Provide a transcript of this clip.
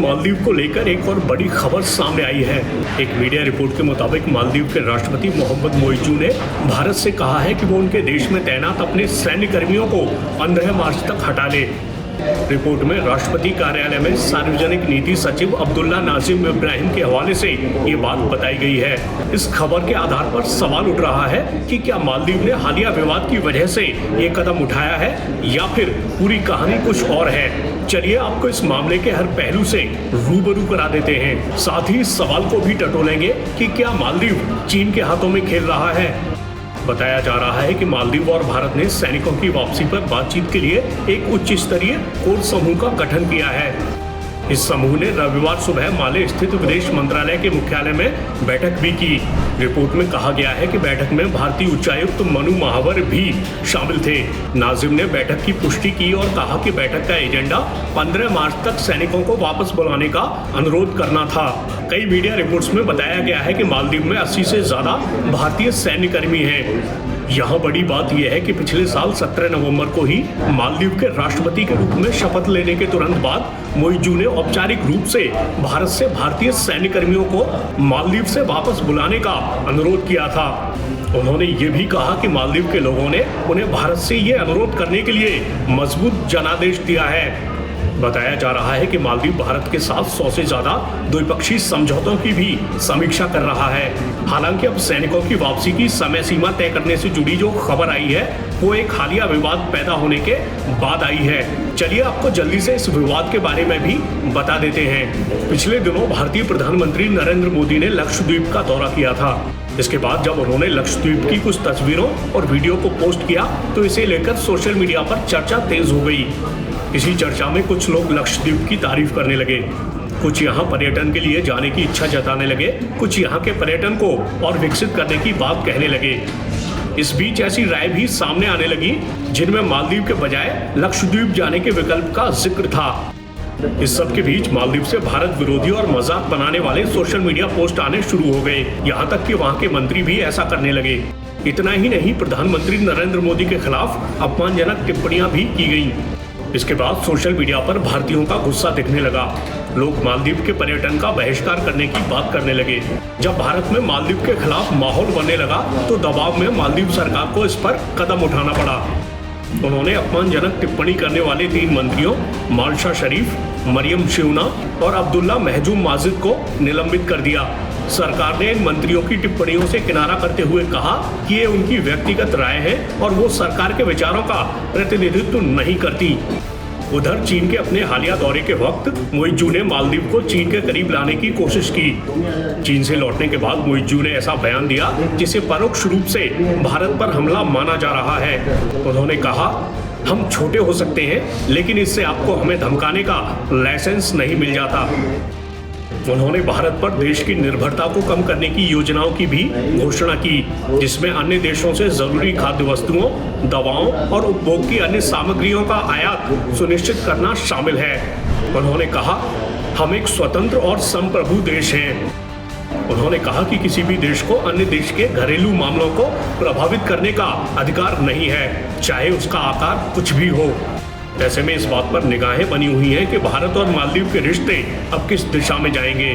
मालदीव को लेकर एक और बड़ी खबर सामने आई है। एक मीडिया रिपोर्ट के मुताबिक मालदीव के राष्ट्रपति मोहम्मद मोइज़ू ने भारत से कहा है कि वो उनके देश में तैनात अपने सैन्य कर्मियों को 15 मार्च तक हटा ले। रिपोर्ट में राष्ट्रपति कार्यालय में सार्वजनिक नीति सचिव अब्दुल्ला नाजिम इब्राहिम के हवाले से ये बात बताई गई है। इस खबर के आधार पर सवाल उठ रहा है कि क्या मालदीव ने हालिया विवाद की वजह से ये कदम उठाया है या फिर पूरी कहानी कुछ और है। चलिए आपको इस मामले के हर पहलू से रूबरू करा देते हैं। साथ ही इस सवाल को भी टटोलेंगे कि क्या मालदीव चीन के हाथों में खेल रहा है। बताया जा रहा है कि मालदीव और भारत ने सैनिकों की वापसी पर बातचीत के लिए एक उच्च स्तरीय कोर समूह का गठन किया है। इस समूह ने रविवार सुबह माले स्थित विदेश मंत्रालय के मुख्यालय में बैठक भी की। रिपोर्ट में कहा गया है कि बैठक में भारतीय उच्चायुक्त मनु महावर भी शामिल थे। नाजिम ने बैठक की पुष्टि की और कहा कि बैठक का एजेंडा 15 मार्च तक सैनिकों को वापस बुलाने का अनुरोध करना था। कई मीडिया रिपोर्ट्स में बताया गया है कि मालदीव में 80 से ज्यादा भारतीय सैन्य कर्मी हैं। यहाँ बड़ी बात यह है कि पिछले साल 17 नवंबर को ही मालदीव के राष्ट्रपति के रूप में शपथ लेने के तुरंत बाद मोइज़ू ने औपचारिक रूप से भारत से भारतीय सैन्य कर्मियों को मालदीव से वापस बुलाने का अनुरोध किया था। उन्होंने ये भी कहा कि मालदीव के लोगों ने उन्हें भारत से ये अनुरोध करने के लिए मजबूत जनादेश दिया है। बताया जा रहा है कि मालदीव भारत के साथ 100 से ज्यादा द्विपक्षीय समझौतों की भी समीक्षा कर रहा है। हालांकि अब सैनिकों की वापसी की समय सीमा तय करने से जुड़ी जो खबर आई है वो एक हालिया विवाद पैदा होने के बाद आई है। चलिए आपको जल्दी से इस विवाद के बारे में भी बता देते हैं। पिछले दिनों भारतीय प्रधानमंत्री नरेंद्र मोदी ने लक्षद्वीप का दौरा किया था। इसके बाद जब उन्होंने लक्षद्वीप की कुछ तस्वीरों और वीडियो को पोस्ट किया तो इसे लेकर सोशल मीडिया पर चर्चा तेज हो गई। इसी चर्चा में कुछ लोग लक्षद्वीप की तारीफ करने लगे, कुछ यहाँ पर्यटन के लिए जाने की इच्छा जताने लगे, कुछ यहाँ के पर्यटन को और विकसित करने की बात कहने लगे। इस बीच ऐसी राय भी सामने आने लगी जिनमें मालदीव के बजाय लक्षद्वीप जाने के विकल्प का जिक्र था। इस सब के बीच मालदीव से भारत विरोधी और मजाक बनाने वाले सोशल मीडिया पोस्ट आने शुरू हो गए। यहाँ तक कि वहाँ के मंत्री भी ऐसा करने लगे। इतना ही नहीं, प्रधानमंत्री नरेंद्र मोदी के खिलाफ अपमानजनक टिप्पणियां भी की गईं। इसके बाद सोशल मीडिया पर भारतीयों का गुस्सा दिखने लगा। लोग मालदीव के पर्यटन का बहिष्कार करने की बात करने लगे। जब भारत में मालदीव के खिलाफ माहौल बनने लगा तो दबाव में मालदीव सरकार को इस पर कदम उठाना पड़ा। उन्होंने अपमानजनक टिप्पणी करने वाले 3 मंत्रियों माल्शा शरीफ, मरियम शिवना और अब्दुल्ला महजूम माजिद को निलंबित कर दिया। सरकार ने इन मंत्रियों की टिप्पणियों से किनारा करते हुए कहा कि ये उनकी व्यक्तिगत राय है और वो सरकार के विचारों का प्रतिनिधित्व नहीं करती। उधर चीन के अपने हालिया दौरे के वक्त मोइज़ू ने मालदीव को चीन के करीब लाने की कोशिश की। चीन से लौटने के बाद मोइज़ू ने ऐसा बयान दिया जिसे परोक्ष रूप से भारत पर हमला माना जा रहा है। उन्होंने कहा, हम छोटे हो सकते हैं लेकिन इससे आपको हमें धमकाने का लाइसेंस नहीं मिल जाता। उन्होंने भारत पर देश की निर्भरता को कम करने की योजनाओं की भी घोषणा की, जिसमें अन्य देशों से जरूरी खाद्य वस्तुओं, दवाओं और उपभोग की अन्य सामग्रियों का आयात सुनिश्चित करना शामिल है। उन्होंने कहा, हम एक स्वतंत्र और संप्रभु देश हैं। उन्होंने कहा कि किसी भी देश को अन्य देश के घरेलू मामलों को प्रभावित करने का अधिकार नहीं है, चाहे उसका आकार कुछ भी हो। ऐसे में इस बात पर निगाहें बनी हुई हैं कि भारत और मालदीव के रिश्ते अब किस दिशा में जाएंगे।